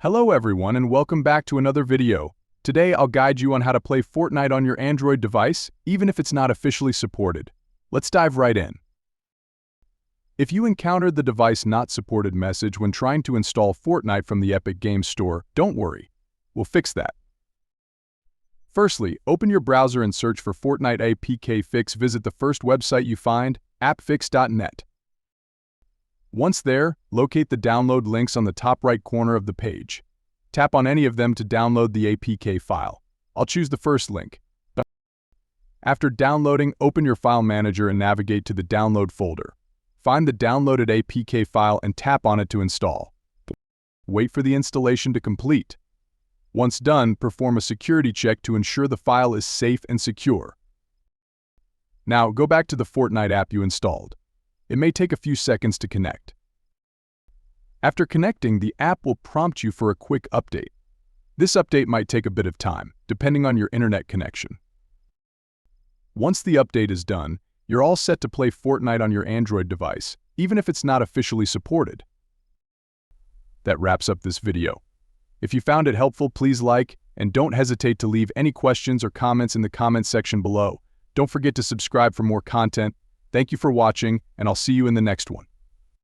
Hello everyone and welcome back to another video. Today I'll guide you on how to play Fortnite on your Android device, even if it's not officially supported. Let's dive right in. If you encountered the device not supported message when trying to install Fortnite from the Epic Games Store, don't worry. We'll fix that. Firstly, open your browser and search for Fortnite APK fix. Visit the first website you find, appfix.net. Once there, locate the download links on the top right corner of the page. Tap on any of them to download the APK file. I'll choose the first link. After downloading, open your file manager and navigate to the download folder. Find the downloaded APK file and tap on it to install. Wait for the installation to complete. Once done, perform a security check to ensure the file is safe and secure. Now, go back to the Fortnite app you installed. It may take a few seconds to connect. After connecting, the app will prompt you for a quick update. This update might take a bit of time, depending on your internet connection. Once the update is done, you're all set to play Fortnite on your Android device, even if it's not officially supported. That wraps up this video. If you found it helpful, please like, and don't hesitate to leave any questions or comments in the comments section below. Don't forget to subscribe for more content. Thank you for watching, and I'll see you in the next one.